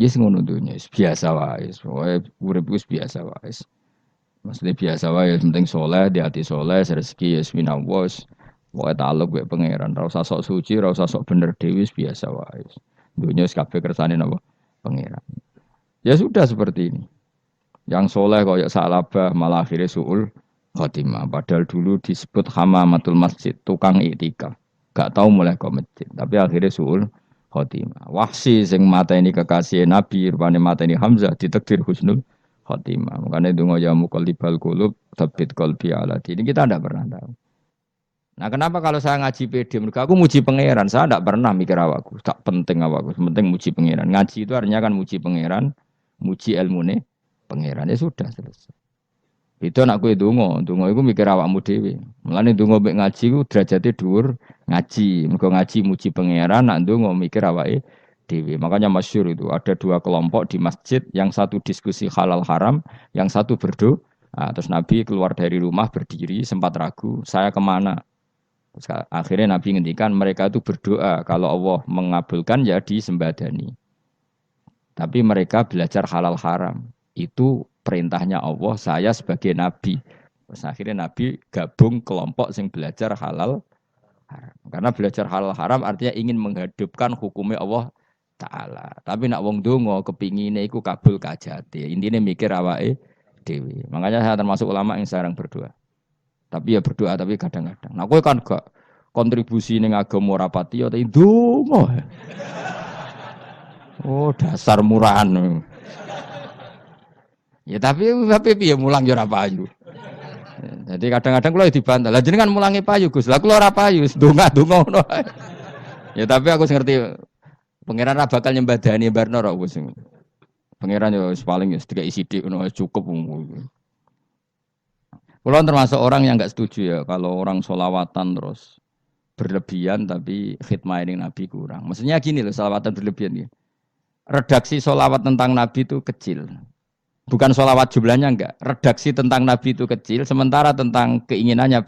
Yes ngono dunya, biasa wae. Pokoke urip wis biasa wae. Maksudnya biasa wae, yang penting soleh, di hati soleh, rezeki ya minallah. Pokoknya taluk gue pangeran, ra usah sok suci, ra usah sok bener dewi, biasa wae. Dunia wis kabeh kersane napa? Pangeran. Ya sudah seperti ini. Yang soleh kaya salabah malah akhirnya suul khotimah. Padahal dulu disebut hamamatul masjid, tukang iktikaf. Gak tahu mulai ke masjid, tapi akhirnya suul khotimah. Wahsi sing mata ini kekasih Nabi, rupanya mata ini Hamzah, ditakdir husnul khotimah. Makanya itu ya muqallibal qulub, tsabbit qalbi ala dini. Kita tidak pernah tahu. Nah, kenapa kalau saya ngaji PD? Mereka aku muji pangeran, saya tidak pernah mikir awakku, tak penting awakku, penting muji pangeran. Ngaji itu artinya kan muji pangeran, muji ilmune pangeran, ya sudah selesai. Itu anak gue dongo itu mikir awakmu dhewe. Mulane dongo mek ngaji ku derajate dhuwur ngaji. Mergo ngaji muji pangeran, nak dongo mikir awake dhewe. Makanya masyhur itu ada dua kelompok di masjid, yang satu diskusi halal haram, yang satu berdoa. Nah, terus Nabi keluar dari rumah berdiri sempat ragu, saya kemana? Terus akhirnya Nabi ngendikan mereka itu berdoa kalau Allah mengabulkan ya disembadani. Tapi mereka belajar halal haram. Itu perintahnya Allah, saya sebagai nabi. Terus akhirnya nabi gabung kelompok yang belajar halal haram. Karena belajar halal haram artinya ingin menghidupkan hukumnya Allah Ta'ala. Tapi nak wong dongo kepinginnya iku kabul kajati. Intinya mikir awake dewi. Makanya saya termasuk ulama yang jarang berdoa. Tapi ya berdoa tapi kadang-kadang. Nah, kowe kan gak kontribusi ning agama rapati ya tapi dongo. Oh, dasar murahan. Ya tapi piye mulang ya ora payu. Jadi kadang-kadang kula dibantah. Lah jenengan mulangi payu Gus. Lah kula ora payu, donga-donga ngono. Ya tapi aku ngerti pangeran ra bakal nyembadani barno ra wis. Pangeran ya wis paling ya sedikit sithik ngono cukup. Kula termasuk orang yang enggak setuju ya kalau orang solawatan terus berlebihan tapi khidmah ini Nabi kurang. Maksudnya gini loh, solawatan berlebihan ya. Redaksi solawat tentang Nabi itu kecil. Bukan sholawat jumlahnya enggak. Redaksi tentang Nabi itu kecil, sementara tentang keinginannya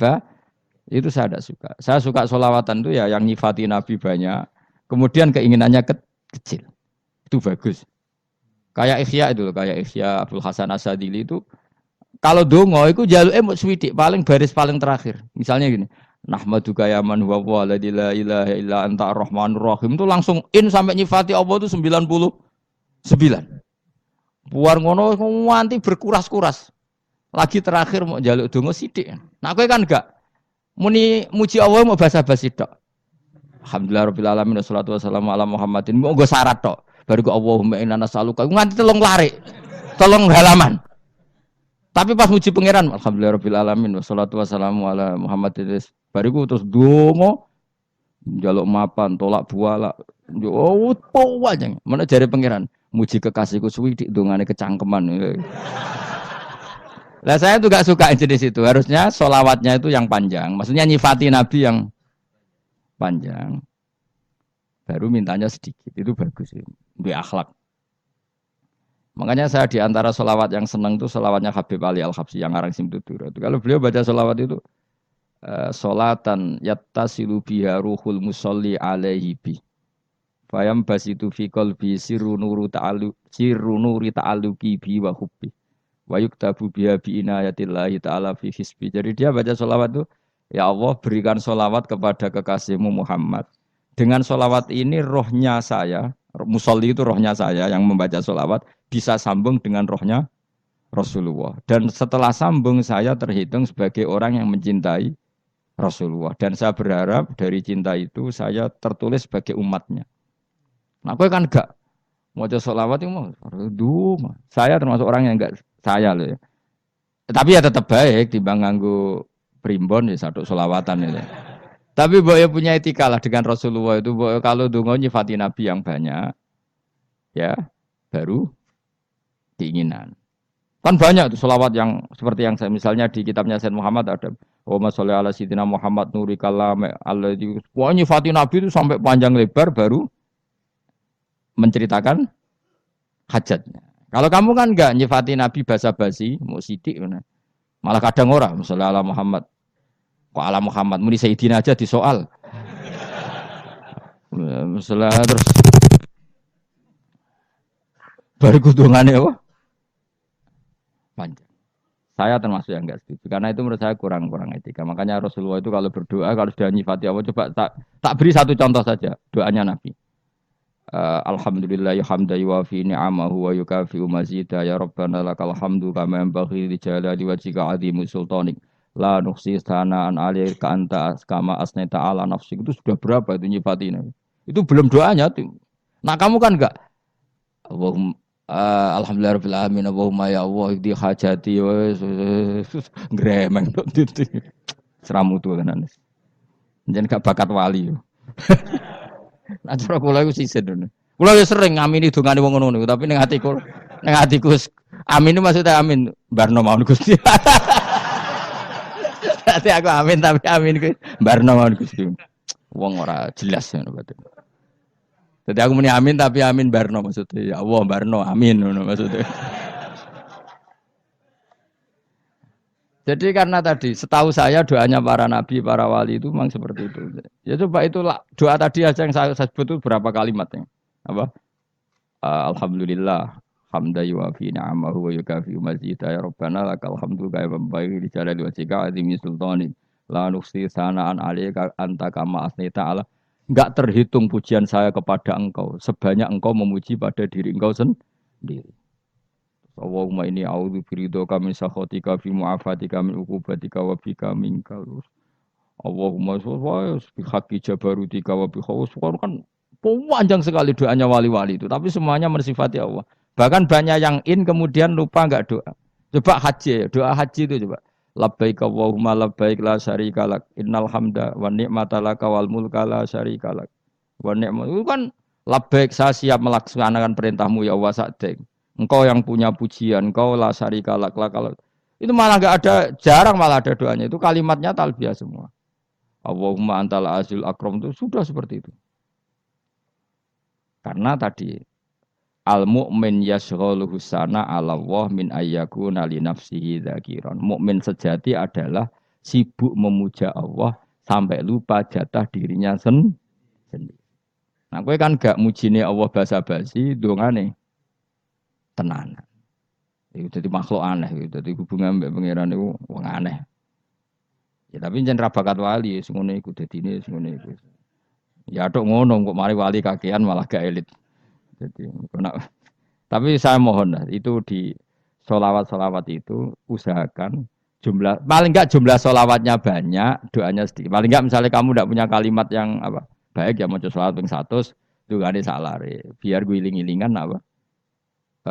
itu saya tidak suka. Saya suka sholawatan itu ya yang nyifati Nabi banyak, kemudian keinginannya kecil. Itu bagus. Kayak Ikhya itu loh, kayak Ikhya Abdul Hasan Asadili itu kalau dongo itu jaluk emot swidik paling baris paling terakhir. Misalnya gini, Nahmaduka ya man huwa la ilaha illa anta ar-rahmanur rahim itu langsung in sampai nyifati Allah itu 99. Buar ngono nganti berkuras-kuras. Lagi terakhir mau jaluk dongo sithik. Nah kowe kan enggak muni muji Allah mau basa-basi tok. Alhamdulillah rabbil alamin wassalatu wassalamu ala Muhammadin. Mau nggo syarat tok. Baru ke Allahumma inna nas'aluka nganti telung lari. Telung halaman. Tapi pas muji pangeran alhamdulillah rabbil alamin wassalatu wassalamu ala Muhammadin. Bariku terus dongo jaluk mapan, tolak buala. Oh, aja. Mana jari pangeran? Muji kekasihku suwi di dongane kecangkeman. Lah saya tuh gak suka jenis itu. Harusnya solawatnya itu yang panjang. Maksudnya nyifati Nabi yang panjang. Baru mintanya sedikit. Itu bagus sih. Di akhlak. Makanya saya di antara solawat yang senang itu solawatnya Habib Ali Al-Habsyi yang ngarang Simtutura. Kalau beliau baca solawat itu solatan yattasilu biha ruhul musolli alaihi bi. Fayam basitu fi qalbi sirru nuri ta'alluqi bi wa hubbi. Wa yuktabu biha bi inayatillahi ta'ala fi hisbi. Jadi dia baca solawat itu, ya Allah berikan solawat kepada kekasihmu Muhammad. Dengan solawat ini rohnya saya, musolli itu rohnya saya yang membaca solawat, bisa sambung dengan rohnya Rasulullah. Dan setelah sambung saya terhitung sebagai orang yang mencintai Rasulullah. Dan saya berharap dari cinta itu saya tertulis sebagai umatnya. Nah, aku kan enggak mau sholawat itu mau, saya termasuk orang yang enggak saya loh ya. Tapi ya tetap baik dibanding nganggo primbon ya satu sholawatan ya. Tapi boyo punya etika lah dengan Rasulullah itu. Boyo kalau dongo nyifati Nabi yang banyak, ya baru keinginan. Kan banyak tuh sholawat yang seperti yang saya misalnya di kitabnya Sayyid Muhammad ada Allahumma sholli ala sayyidina Muhammad nuri kalam alladzi. Wah nyifati Nabi itu sampai panjang lebar baru menceritakan hajatnya. Kalau kamu kan enggak nyifati Nabi basa-basi, mau sidik mana. Malah kadang orang, misalnya ala Muhammad. Kok ala Muhammad, muni Sayyidina aja disoal. Misalnya terus Baru kudungannya apa? Panjang. Saya termasuk yang enggak setuju karena itu menurut saya kurang etika. Makanya Rasulullah itu kalau berdoa kalau sudah nyifati Allah coba tak beri satu contoh saja doanya Nabi. Alhamdulillah hamda yuwafi ni'amahu wa yukafi'u mazida ya rabbana lakal hamdu kama yanbaghi li jalali wajhika 'azimi sultanik la nuhsi sana'an 'alaika anta kama asnaita 'ala nafsik. Itu sudah berapa itu nyifati Nabi. Itu belum doanya tuh. Nah, kamu kan enggak Allahumma alhamdulillahirabbil alamin Allahumma ya Allah di hajati wis gremeng tok titik. Seramutu tenan. Jeneng gak bakat wali. Nah, cara kula iku sisin ngono. Kula ya sering ngamini dongane wong ngono niku, tapi ning atiku amin itu maksudnya amin barno mawon Gusti. Dadi aku amin tapi amin kuwi barno mawon Gusti. Wong ora jelas ngono berarti. Dadi aku muni amin tapi amin barno maksudnya. Ya Allah barno amin ngono maksudnya. Jadi karena tadi setahu saya doanya para nabi, para wali itu memang seperti itu. Ya coba itulah doa tadi aja yang saya sebut itu berapa kalimatnya. Apa? Alhamdulillah hamda yuwafi ni'amahu wa yukafi mazida ya rabbana lakal hamdu kaya membaik di jalali wajhika azimi sultani la nuksi sanaan alaika anta kama asnita ala. Enggak terhitung pujian saya kepada engkau sebanyak engkau memuji pada diri engkau sendiri. Allahumma inni a'udzu biridhoka min sakhatika fi mu'afatika min uqubatika wa bika minkal. Allahumma sholli bi haqqi jabarutika wa bi khaus. Kan panjang sekali doanya wali-wali itu, tapi semuanya mensifati Allah. Bahkan banyak yang kemudian lupa enggak doa. Coba haji, doa haji itu coba. Labbaik Allahumma labbaik la syarika lak. Innal hamda wa ni'mata laka wal mulka la syarika lak. Wa ni'mat itu kan labbaik saya siap melaksanakan perintahmu ya Allah sakdeng. Engkau yang punya pujian, engkau la syarika lak. Itu malah enggak ada, jarang malah ada doanya. Itu kalimatnya talbiyah semua. Allahumma antal azil akram itu sudah seperti itu. Karena tadi al mukmin yashghaluhu sana 'ala Allah min ayyakuna li nafsihi dzakiran. Mukmin sejati adalah sibuk memuja Allah sampai lupa jatah dirinya sendiri. Nah, kowe kan gak mujine Allah basa-basi, dongane tenanan. Itu jadi makhluk aneh, itu jadi hubungan mbek pangeran itu wong aneh. Ya tapi jen ra bakat wali, ngono iku dadine ngono iku. Ya tok ngono kok mari wali kakean malah gak elit. Jadi tapi saya mohon lah itu di sholawat itu usahakan jumlah paling enggak jumlah sholawatnya banyak, doanya sedikit. Paling enggak misalnya kamu tidak punya kalimat yang apa baik ya mau sholawat ping 100 itu gak ada salah. Biar gue iling-ilingan apa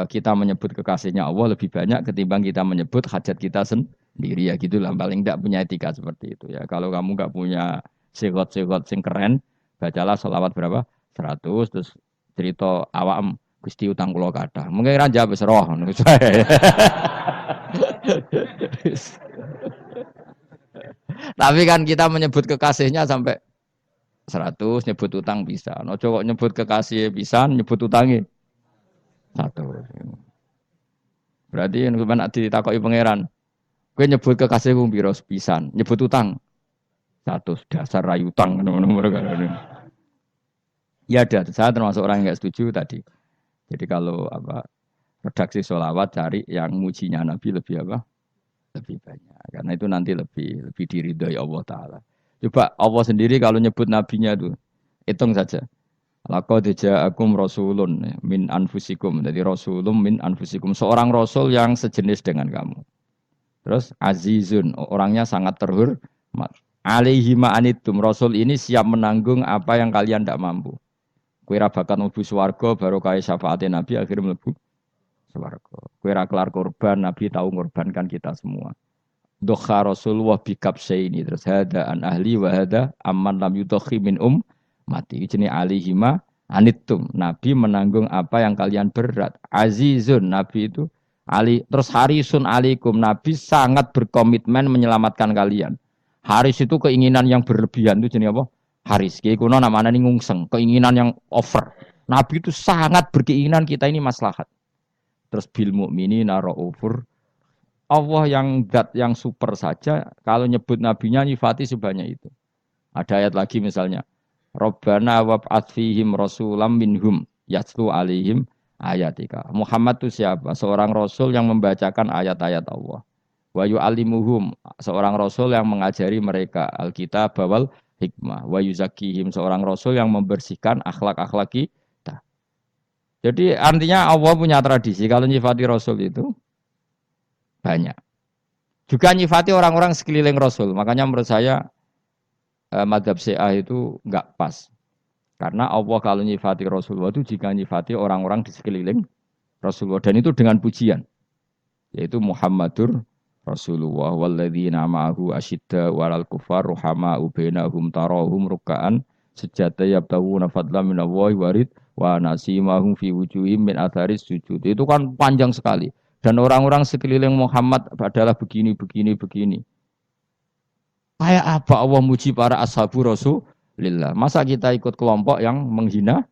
kita menyebut kekasihnya Allah lebih banyak ketimbang kita menyebut hajat kita sendiri ya gitulah. Paling enggak punya etika seperti itu ya. Kalau kamu enggak punya sigot-sigot sing keren, bacalah sholawat berapa 100 terus cerita awam Gusti utang kula kathah. Mungkin ra jawab wis roh ngono. Tapi kan kita menyebut kekasihnya sampai 100, nyebut utang bisa. Ojo kok nyebut kekasih pisan, nyebut utangnya 1. Berarti yen sampeyan ditakoki pangeran, kowe nyebut kekasihku piro pisan, nyebut utang 100 dasar ra utang ngono-ngono. Ya ada, saya termasuk orang yang enggak setuju tadi. Jadi kalau apa redaksi sholawat cari yang mujinya Nabi lebih apa? Lebih banyak. Karena itu nanti lebih diridhoi Allah Taala. Coba Allah sendiri kalau nyebut nabinya itu hitung saja. Laqad ja'akum rasulun min anfusikum. Jadi rasulun min anfusikum. Seorang rasul yang sejenis dengan kamu. Terus azizun, orangnya sangat terhormat. Alaihi ma'anitum. Rasul ini siap menanggung apa yang kalian tidak mampu. Kowe ra bakat mlebu swarga baru kaya syafaate Nabi akhirnya mlebu swarga. Kowe ra kelar korban Nabi tahu ngorbankan kita semua. Dokha Rasulullah bikap ini terus hada an ahli wa hada amman lam yudokhi min mati. Jenenge alihima anittum. Nabi menanggung apa yang kalian berat. Azizun Nabi itu ali terus harisun alaikum. Nabi sangat berkomitmen menyelamatkan kalian. Haris itu keinginan yang berlebihan itu jenenge apa? Haris, kiai kuno namanya nih ngungseng, keinginan yang over. Nabi itu sangat berkeinginan kita ini maslahat. Terus bil mukminina raufur. Allah yang zat yang super saja, kalau nyebut nabinya nyifati sebanyak itu. Ada ayat lagi misalnya, Rabbana wab'ats fihim rasulam minhum yatlu alaihim ayatika. Muhammad itu siapa? Seorang rasul yang membacakan ayat-ayat Allah. Wa yu'allimuhum, seorang rasul yang mengajari mereka Alkitab wal hikmah. Wa yuzakkihim, seorang rasul yang membersihkan akhlak-akhlak kita. Jadi artinya Allah punya tradisi kalau nyifati rasul itu banyak. Juga nyifati orang-orang sekeliling rasul. Makanya menurut saya madzhab Syiah itu enggak pas. Karena Allah kalau nyifati Rasulullah itu jika nyifati orang-orang di sekeliling Rasulullah. Dan itu dengan pujian. Yaitu Muhammadur Rasulullah walladzina ma'ahu asyidda walal kufar ruhama'u bainahum tarahum ruk'an sujada yabtahuna fadlan minallahi warid wa nasimahum fi wujuhim min atharis sujud. Itu kan panjang sekali. Dan orang-orang sekeliling Muhammad adalah begini. Kayak apa Allah muji para ashabu Rasulillah? Masa kita ikut kelompok yang menghina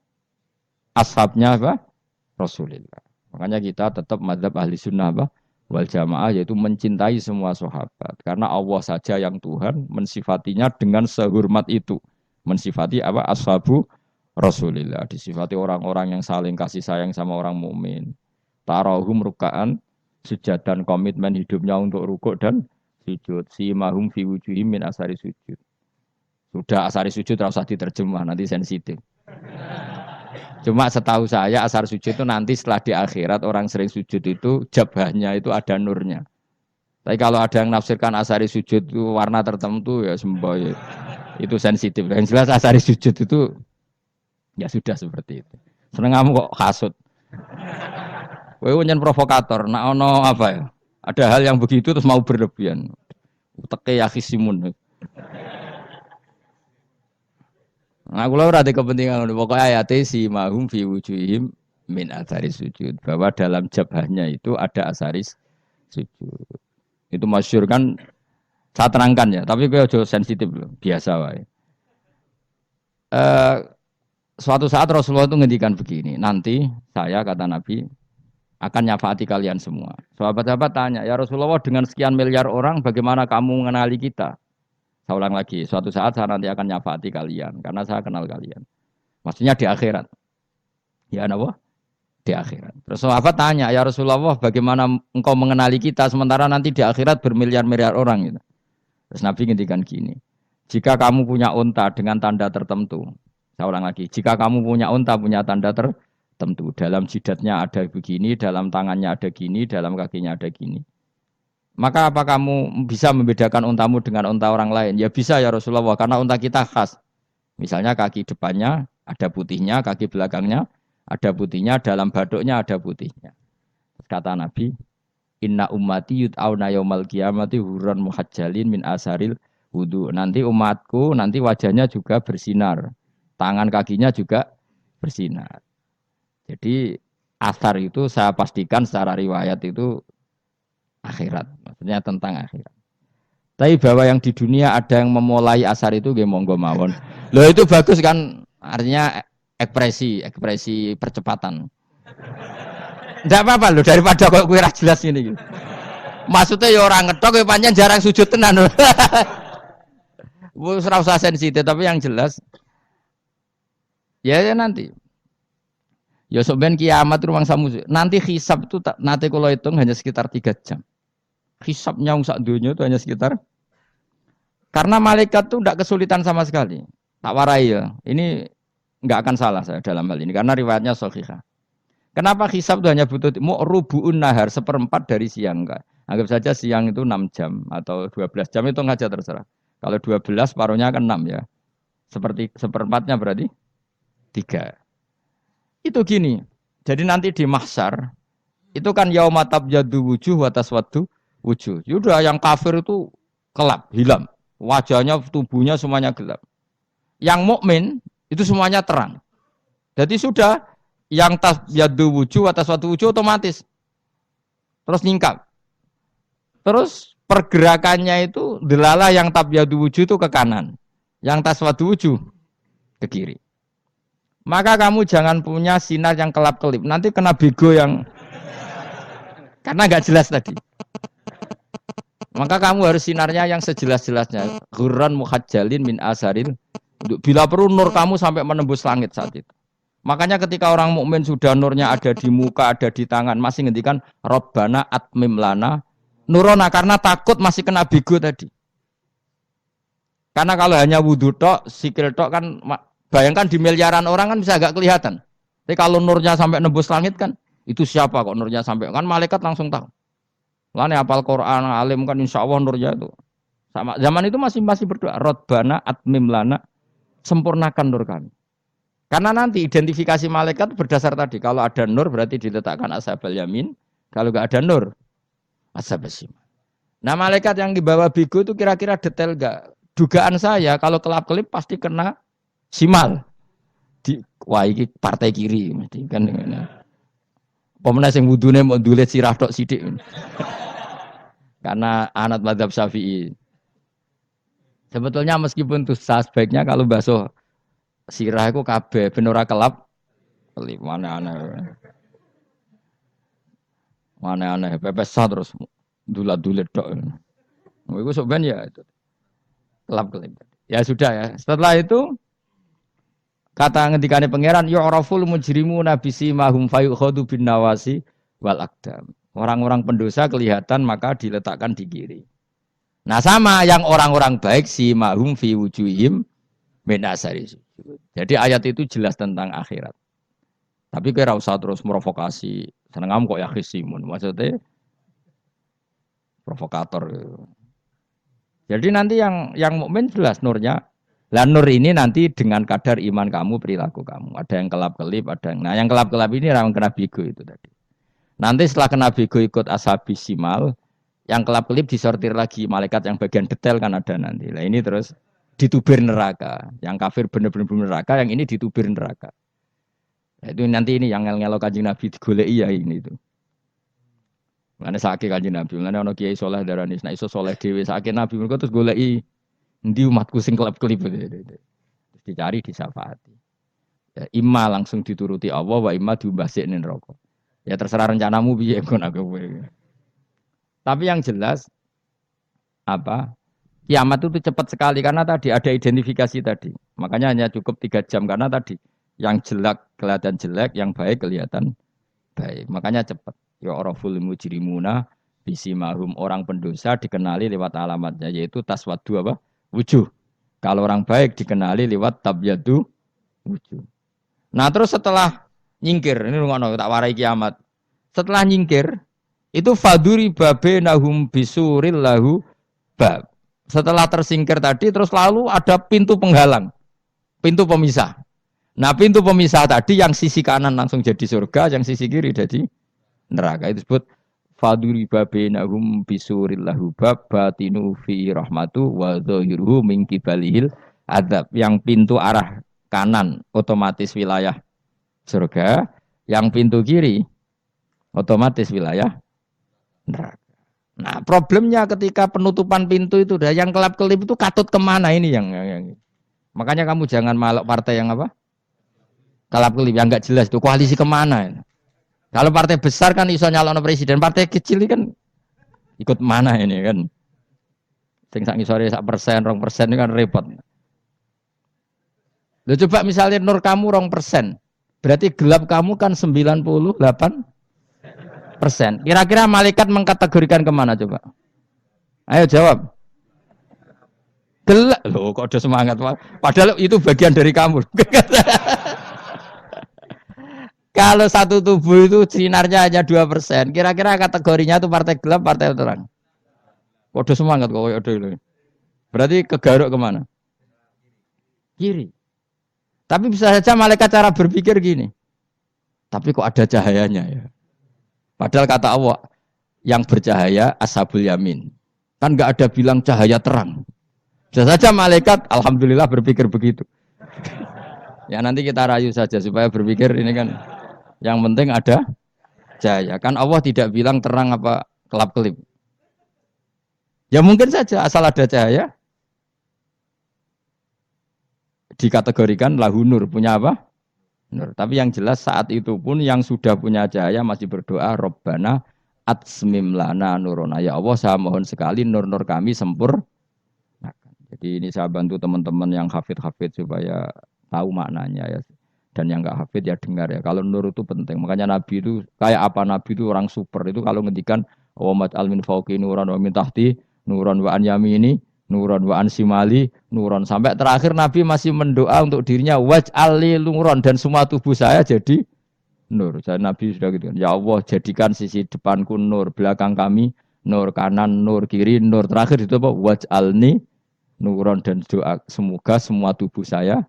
ashabnya apa? Rasulillah. Makanya kita tetap madzhab ahli sunnah apa? Wal jamaah, yaitu mencintai semua sahabat. Karena Allah saja yang Tuhan mensifatinya dengan sehormat itu. Mensifati apa? Ashabu Rasulillah. Disifati orang-orang yang saling kasih sayang sama orang mukmin. Tarahum ruka'an, sujud dan komitmen hidupnya untuk rukuk dan sujud. Simahum fi wujuhim min asari sujud. Sudah asari sujud tidak usah diterjemah, nanti sensitif. Cuma setahu saya asar sujud itu nanti setelah di akhirat orang sering sujud itu jabahnya itu ada nurnya. Tapi kalau ada yang nafsirkan asari sujud itu warna tertentu ya semboy. Itu sensitif. Yang jelas asari sujud itu ya sudah seperti itu. Seneng kamu kok hasut. Kowe nyen provokator, nak ono apa ya? Ada hal yang begitu terus mau berlebihan. Teke yakisimun. Nah, kula ora ada kepentingan pokoknya ayat si mahum fi wujuhim min asaris sujud, bahwa dalam jabahnya itu ada asaris sujud. Itu masyhur kan, saya terangkan ya, tapi kowe aja sensitif loh, biasa wae. Suatu saat Rasulullah itu ngendikan begini, nanti saya kata Nabi akan nyafaati kalian semua. Sahabat-sahabat tanya, ya Rasulullah dengan sekian miliar orang bagaimana kamu mengenali kita? Saya ulang lagi, suatu saat saya nanti akan nyafaati kalian, karena saya kenal kalian. Maksudnya di akhirat. Ya apa? Di akhirat. Terus sahabat tanya, ya Rasulullah bagaimana engkau mengenali kita, sementara nanti di akhirat bermiliar-miliar orang. Gitu. Terus Nabi ngendikan gini, jika kamu punya unta dengan tanda tertentu, saya ulang lagi, jika kamu punya unta punya tanda tertentu, dalam jidatnya ada begini, dalam tangannya ada gini, dalam kakinya ada gini. Maka apa kamu bisa membedakan untamu dengan unta orang lain? Ya bisa ya Rasulullah, karena unta kita khas. Misalnya kaki depannya ada putihnya, kaki belakangnya ada putihnya, dalam baduknya ada putihnya. Kata Nabi, inna ummati yud'auna yaumal qiyamati hurran muhajjalin min asaril wudu. Nanti umatku, nanti wajahnya juga bersinar. Tangan kakinya juga bersinar. Jadi asar itu saya pastikan secara riwayat itu akhirat, maksudnya tentang akhirat. Tapi bahwa yang di dunia ada yang memulai asar itu nggih monggo mawon. Loh itu bagus kan, artinya ekspresi percepatan. Enggak apa-apa loh, daripada kok kowe ra jelas ngene iki. Maksudnya ya orang ngetok ya pancen jarang sujud tenan. Wis ora usah sensitif, tapi yang jelas ya nanti. Ya sebenarnya kiamat ruang samu. Nanti hisab itu nanti kalau hitung hanya sekitar 3 jam. Hisabnya sak dunia itu hanya sekitar. Karena malaikat itu tidak kesulitan sama sekali. Tak warai ya. Ini enggak akan salah saya dalam hal ini karena riwayatnya sahihah. Kenapa hisab itu hanya butuh rubu'un nahar, seperempat dari siang enggak. Anggap saja siang itu 6 jam atau 12 jam itu aja terserah. Kalau 12 paruhnya kan 6 ya. Seperti seperempatnya berarti 3. Itu gini, jadi nanti di mahsyar itu kan yaumatab jadu wujuh watas wadu wujuh. Yaudah yang kafir itu kelap, hilang, wajahnya, tubuhnya semuanya gelap. Yang mukmin itu semuanya terang. Jadi sudah yang tas jadu wujuh watas wadu wujuh otomatis terus nyingkap. Terus pergerakannya itu delala yang tab jadu wujuh itu ke kanan, yang tas wadu wujuh ke kiri. Maka kamu jangan punya sinar yang kelap-kelip. Nanti kena bego yang karena nggak jelas tadi. Maka kamu harus sinarnya yang sejelas-jelasnya. Hurran muhajjalin min asaril. Bila perlu nur kamu sampai menembus langit saat itu. Makanya ketika orang mukmin sudah nurnya ada di muka, ada di tangan, masih ngendikan Rabbana atmim lana nurona karena takut masih kena bigo tadi. Karena kalau hanya wudhu tok, sikil tok kan bayangkan di miliaran orang kan bisa agak kelihatan. Tapi kalau nurnya sampai nembus langit kan itu siapa kok nurnya sampai kan malaikat langsung tahu. Lane hafal Quran alim kan insya Allah nurnya itu. Sama zaman itu masih berdoa Rabbana atmim lana sempurnakan nur kami. Karena nanti identifikasi malaikat berdasar tadi. Kalau ada nur berarti diletakkan ashabal yamin. Kalau nggak ada nur, ashabal shimal. Nah malaikat yang dibawa bigo itu kira-kira detail nggak? Dugaan saya kalau kelap-kelip pasti kena simal. Wah ini partai kiri. Kan, pemenang yang wudhunya mau dulet sirah tok sidik. Karena anak mazhab Syafi'i. Sebetulnya meskipun itu sebaiknya kalau basuh sirah itu kabeh ben ora kelap kelip mana aneh pepes terus dulat-dulit tok. Iku sok ben ya itu kelap kelip. Ya sudah ya. Setelah itu kata ngendikane pangeran yu'raful mujrimuna bisimahum fayukhadu bin nawasi wal aqdam. Orang-orang pendosa kelihatan maka diletakkan di kiri. Nah sama yang orang-orang baik simahum fi wujuhim min asari sujud. Jadi ayat itu jelas tentang akhirat. Tapi kira usah terus provokasi. Seneng kamu kok ya khisimun. Maksudnya provokator. Jadi nanti yang mukmin jelas nurnya. Lah nur ini nanti dengan kadar iman kamu, perilaku kamu. Ada yang kelap-kelip, ada yang. Nah, yang kelap-kelip ini orang kena bigo itu tadi. Nanti setelah kena bigo ikut ashabis simal, yang kelap-kelip disortir lagi malaikat yang bagian detail kan ada nanti. Nah, ini terus ditubir neraka. Yang kafir benar-benar neraka, yang ini ditubir neraka. Nah, itu nanti ini yang ngel-ngelo Kanjeng Nabi digoleki ya ini itu. Mana sakit Kanjeng Nabi, mana ono kiai soleh darani nek iso soleh dhewe sakit Nabi mergo terus goleki endi umatku sing kelap-kelip. Terus dicari disyafaati. Ya imma langsung dituruti Allah wa imma diumbasikne neraka. Ya terserah rencanamu piye kon aku. Tapi yang jelas apa? Kiamat itu cepat sekali karena tadi ada identifikasi tadi. Makanya hanya cukup 3 jam karena tadi yang jelek kelihatan jelek, yang baik kelihatan baik. Makanya cepat. Ya oraful mujrimuna bisimahum orang pendosa dikenali lewat alamatnya yaitu taswadu apa? Wujuh. Kalau orang baik dikenali lewat tabyadu wujuh. Nah, terus setelah nyingkir, ini ngono tak warai kiamat. Setelah nyingkir itu faduri babenahum bisuril lahu bab. Setelah tersingkir tadi terus lalu ada pintu penghalang. Pintu pemisah. Nah, pintu pemisah tadi yang sisi kanan langsung jadi surga, yang sisi kiri jadi neraka. Itu disebut faduri babenahum bisuril lahu bab batinu fi rahmatu wa dhahiruhu min qibalihil adzab. Yang pintu arah kanan otomatis wilayah surga, yang pintu kiri otomatis wilayah neraka. Nah, problemnya ketika penutupan pintu itu dah yang kelap-kelip itu katut kemana ini yang makanya kamu jangan malok partai yang apa? Kelap-kelip yang enggak jelas itu koalisi kemana? Kalau partai besar kan iso nyalon presiden, partai kecil kan ikut mana ini kan? Sing sak ngisore 1%, 2% ini kan repot. Loh coba misalnya nur kamu 2%, berarti gelap kamu kan 98%. Kira-kira malaikat mengkategorikan kemana coba? Ayo jawab. Gelap. Loh kok ada semangat. Padahal itu bagian dari kamu. Kalau satu tubuh itu sinarnya hanya 2%. Kira-kira kategorinya itu partai gelap, partai terang. Kok ada semangat kok ada itu. Berarti kegaruk kemana? Kiri. Tapi bisa saja malaikat cara berpikir gini. Tapi kok ada cahayanya ya? Padahal kata Allah, yang bercahaya ashabul yamin. Kan nggak ada bilang cahaya terang. Bisa saja malaikat, alhamdulillah berpikir begitu. Ya nanti kita rayu saja supaya berpikir ini kan. Yang penting ada cahaya. Kan Allah tidak bilang terang apa kelap-kelip. Ya mungkin saja asal ada cahaya. Dikategorikan lahu nur, punya apa? Nur. Tapi yang jelas saat itu pun yang sudah punya cahaya masih berdoa Rabbana atsmim lana nurona. Ya Allah saya mohon sekali nur-nur kami sempurna. Jadi ini saya bantu teman-teman yang hafid-hafid supaya tahu maknanya ya. dan yang nggak hafid ya dengar ya. Kalau nur itu penting. Makanya Nabi itu kayak apa, Nabi itu orang super itu kalau ngendikan wa mat al min fauqi nuran wa min tahti nuran wa an yamini nuran wa an simali nuran, sampai terakhir Nabi masih mendoa untuk dirinya waj'al li nuran, dan semua tubuh saya jadi nur. Saya Nabi sudah gitu kan. Ya Allah, jadikan sisi depanku nur, belakang kami nur, kanan nur, kiri nur. Terakhir itu apa? Waj'alni nuron, dan doa semoga semua tubuh saya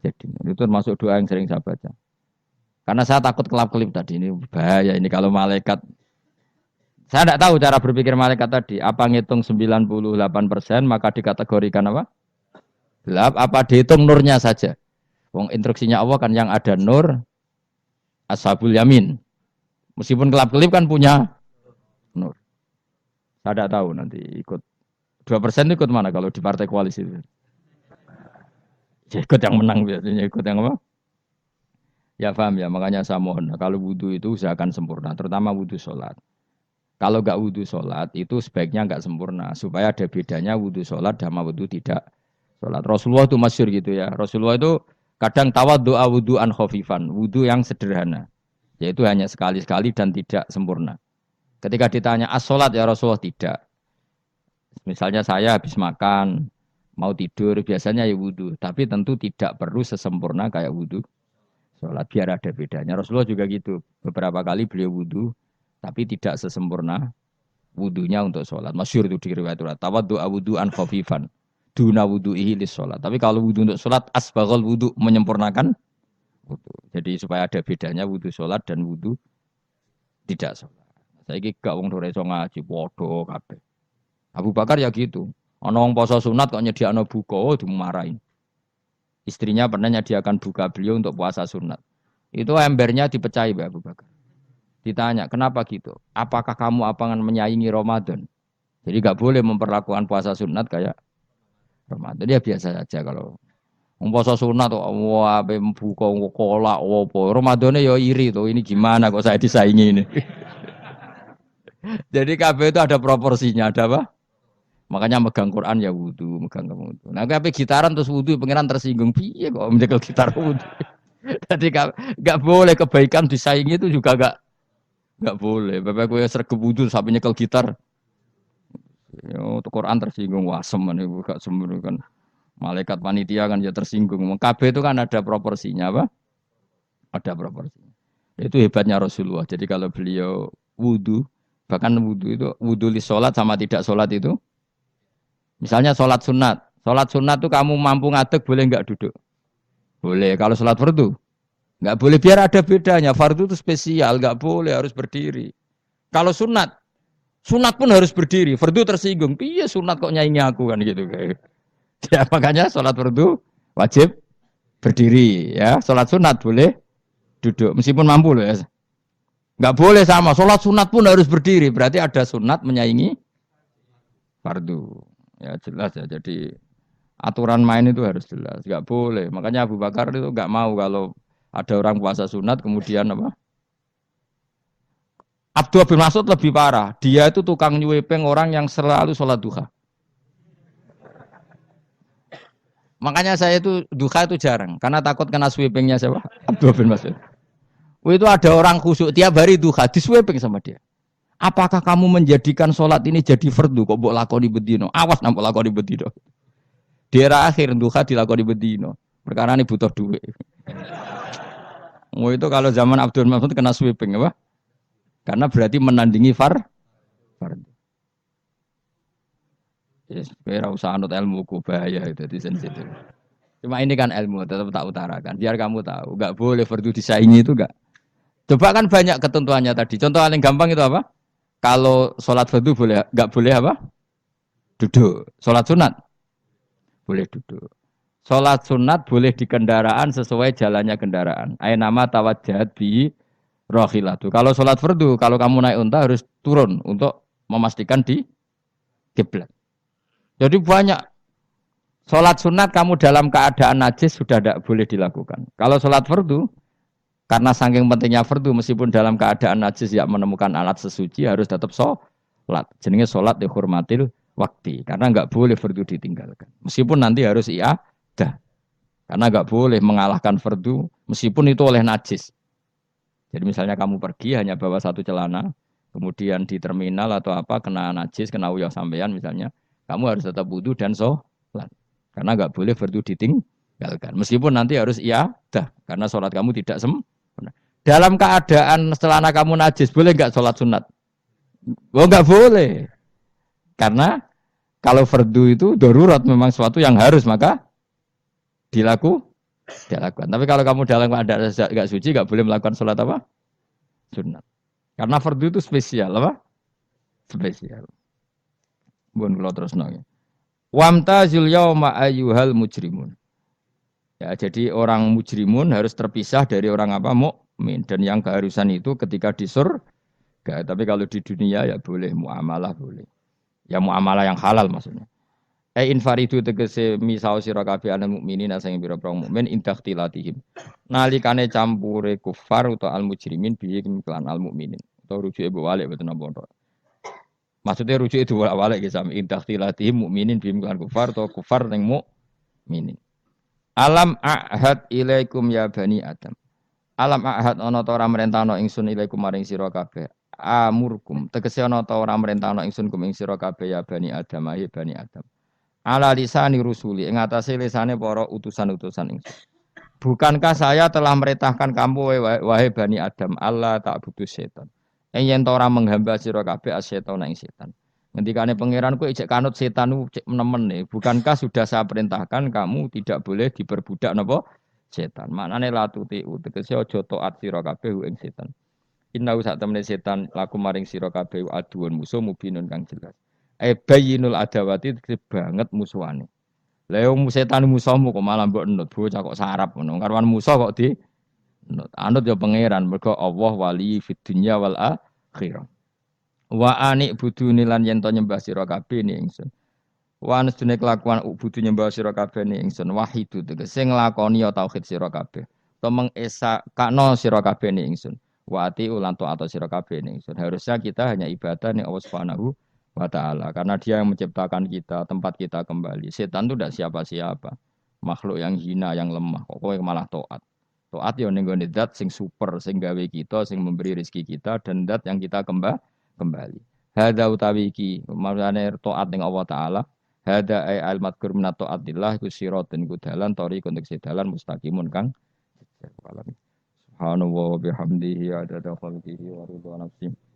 jadi nur. Itu termasuk doa yang sering saya baca. Karena saya takut kelap-kelip tadi, ini bahaya ini kalau malaikat. Saya tidak tahu cara berpikir malaikat tadi. Apa ngitung 98% maka dikategorikan apa? Gelap, apa dihitung nurnya saja? Wong instruksinya Allah kan yang ada nur ashabul yamin. Meskipun kelap-kelip kan punya nur. Saya tidak tahu nanti ikut 2% ikut mana kalau di partai koalisi itu. Ya, ikut yang menang biasanya, ikut yang apa? Ya paham ya, makanya saya mohon. Kalau wudhu itu usahakan sempurna, terutama wudhu sholat. Kalau nggak wudhu sholat itu sebaiknya nggak sempurna, supaya ada bedanya wudhu sholat sama wudhu tidak sholat. Rasulullah itu masyhur gitu ya. Rasulullah itu kadang tawaddu'a wudhu'an khafifan, wudhu yang sederhana, yaitu hanya sekali-sekali dan tidak sempurna. Ketika ditanya as-sholat ya Rasulullah, tidak. Misalnya saya habis makan, mau tidur, biasanya ya wudhu. Tapi tentu tidak perlu sesempurna kayak wudhu sholat, biar ada bedanya. Rasulullah juga gitu. Beberapa kali beliau wudhu, tapi tidak sesempurna wudhunya untuk sholat. Masyhur itu di riwayat itu. Tawaddu'a wudhu'an khafifan duna wudhu'ihi lis sholat. Tapi kalau wudhu untuk sholat, asbaghal wudhu, menyempurnakan wudhu. Jadi supaya ada bedanya wudhu sholat dan wudhu tidak sholat. Saya gak wong ora iso ngaji podo kabeh. Abu Bakar ya gitu. Ana wong poso sunat kok nyediakno buka, dimarahin. Istrinya pernah nyediakan buka beliau untuk puasa sunat. Itu embernya dipecahi Mbak Abu Bakar. Ditanya, kenapa gitu? Apakah kamu akan menyaingi Ramadan? Jadi gak boleh memperlakukan puasa sunat kayak Ramadan. Ya biasa saja kalau puasa sunat tuh, wah, buka kolak, apa. Ramadannya ya iri tuh. Ini gimana kok saya disaingi ini? Jadi KB itu ada proporsinya, ada apa? Makanya megang Quran ya wudu, megang wudu. Nah, tapi gitaran terus wudu, pengiran tersinggung. Piye kok menjegal gitar wudu? Jadi gak boleh kebaikan disaingi itu juga gak boleh. Bapak gue sergap wudu sampai nyekel gitar. Ya, untuk Quran tersinggung, wah semen itu gak sembunyi kan. Malaikat panitia kan ya tersinggung. KB itu kan ada proporsinya apa? Ada proporsinya. Itu hebatnya Rasulullah. Jadi kalau beliau wudu, bahkan wudu itu wudu li sholat sama tidak sholat itu. Misalnya sholat sunat tuh kamu mampu ngadeg boleh nggak duduk? Boleh. Kalau sholat fardu nggak boleh, biar ada bedanya. Fardu itu spesial, nggak boleh, harus berdiri. Kalau sunat pun harus berdiri. Fardu tersinggung, iya sunat kok nyaingi aku kan gitu. Ya makanya sholat fardu wajib berdiri ya. Sholat sunat boleh duduk meskipun mampu loh ya. Nggak boleh sama. Sholat sunat pun harus berdiri. Berarti ada sunat menyaingi fardu. Ya jelas ya. Jadi aturan main itu harus jelas. Nggak boleh. Makanya Abu Bakar itu nggak mau kalau ada orang puasa sunat kemudian apa? Abdullah bin Mas'ud lebih parah. Dia itu tukang nyuwepeng orang yang selalu sholat duha. Makanya saya itu duha itu jarang. Karena takut kena sweepingnya siapa? Abdullah bin Mas'ud. Itu ada orang khusyuk tiap hari duha diswepeng sama dia. Apakah kamu menjadikan sholat ini jadi fardu? Kok mbok lakoni bedino? Awas nampak lakoni bedino. Di era akhir duha dilakoni bedino. Perkara ini butuh duit. Oh itu kalau zaman Abdul Mas'ud kena sweeping apa? Karena berarti menandingi fardu. Yes, kira usah anut ilmu ku bahaya itu di sensitif. Cuma ini kan ilmu tetap tak utarakan. Biar kamu tahu, nggak boleh fardu disaingi itu nggak. Coba kan banyak ketentuannya tadi. Contoh paling gampang itu apa? Kalau sholat fardu boleh, nggak boleh apa? Duduk. Sholat sunat boleh duduk. Sholat sunat boleh di kendaraan sesuai jalannya kendaraan. Ayo nama tawajjahat bi rohilatu. Kalau sholat fardu, kalau kamu naik unta harus turun untuk memastikan di kiblat. Jadi banyak sholat sunat kamu dalam keadaan najis sudah tidak boleh dilakukan. Kalau sholat fardu, karena saking pentingnya fardu, meskipun dalam keadaan najis tidak menemukan alat sesuci harus tetap sholat. Jenenge sholat dihormatil waktu, karena nggak boleh fardu ditinggalkan. Meskipun nanti harus iadah, karena Karena nggak boleh mengalahkan fardu meskipun itu oleh najis. Jadi misalnya kamu pergi hanya bawa satu celana, kemudian di terminal atau apa kena najis, kena uyah sampean misalnya, kamu harus tetap wudu dan sholat. Karena nggak boleh fardu ditinggalkan. Meskipun nanti harus iya dah, karena sholat kamu tidak sempurna. Dalam keadaan celana kamu najis, boleh nggak sholat sunat? Oh nggak boleh. Karena kalau fardu itu darurat memang sesuatu yang harus maka dilakukan. Tapi kalau kamu dalam keadaan nggak suci nggak boleh melakukan sholat apa? Sunat. Karena fardu itu spesial apa? Spesial. Bukan kalau terus nanya. Wamtazul yauma ayyuhal mujrimun. Ya, jadi orang mujrimun harus terpisah dari orang apa? Mukmin. Dan yang keharusan itu ketika di surga. Tapi kalau di dunia ya boleh muamalah boleh. Ya muamalah yang halal maksudnya. Infaridu tegese misau sira kabeh ana mukminin sing pira-pira mukmin intakhtilatihim. Nalikane campure kufar utawa al mujrimin bihi kelan al mukminin. Utawa rujuke mbok walik boten napa. Maksudnya rujuke diwalik ya sami intakhtilatihim mukminin bihi kelan kufar utawa kufar ning mukminin. Alam ahad ilaikum ya bani Adam. Alam ahad ana ta ora merentano ingsun ilaikum maring sira kabeh. Amurkum tegese ana ta ora merentano ingsun kum ing sira kabeh ya bani Adam ya bani Adam. Ala lisani rusuli ing atase lisane para utusan-utusan ingsun. Bukankah saya telah merintahkan kamu wahai Bani Adam Allah tak butuh setan. Yen to ora menghamba sira kabeh asetan ing setan. Ngendikane pangeranku ijek kanut setan cek nemen nih. Bukankah sudah saya perintahkan kamu tidak boleh diperbudak napa setan. Maknane latuti tegese aja taat sira kabeh ing setan. Inna sak temene setan laku maring sira kabeh aduun musuh mubinun kang jelas. Bayinul adawati banget musuhane. Lah yo setan musuhmu kok malah mbok enut bocah kok sarap ngono. Karwan musuh kok di enut. Anut yo pangeran mergo Allah wali fid dunya wal akhirah. Wa anik buduni lan yen to nyembah sira kabeh ni ingsun. Wa anestune kelakuan budu nyembah sira kabeh ni ingsun wahidu tegese nglakoni tauhid sira kabeh. To mengesa kakno sira kabeh ni ingsun. Wa ati ulan to atau sira kabeh ni ingsun. Harusnya kita hanya ibadah ning Allah Subhanahu wa ta'ala karena dia yang menciptakan kita tempat kita kembali. Setan itu tidak siapa-siapa, makhluk yang hina yang lemah kok kowe malah taat ya ning gone zat sing super sing gawe kita sing memberi rezeki kita dan zat yang kita kembali. Hadza utawi iki maknane taat ning Allah taala. Hadza ai al madkur min taatillah iku siratun iku dalan thariqun dalan mustaqimun kang subhanallah wa bihamdihi adada khalqihi wa ridha nafsihi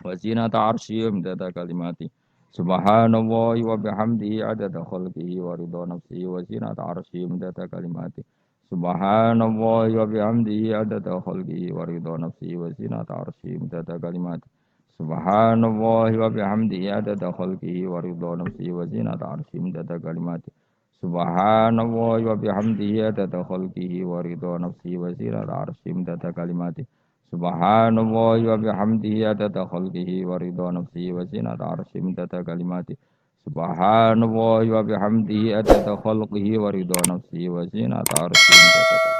wa zinata arsyim dada kalimati subhanallahi wa bihamdihi adada khalqihi wa ridha nafsihi wa zinata arsyim dada kalimati subhanallahi wa bihamdihi adada khalqihi wa ridha nafsihi wa zinata arsyim dada kalimati subhanallahi wa bihamdihi adada khalqihi wa ridha nafsihi wa zinata arsyim dada kalimati subhanallahi wa bihamdihi adada khalqihi wa ridha nafsihi wa zinata arsyim dada kalimati subhanallahi wa bihamdihi adada khalqihi wa ridha nafsihi wa zinata arsyih midada kalimati subhanallahi wa bihamdihi adada khalqihi wa ridha nafsihi wa zinata arsyih midada kalimati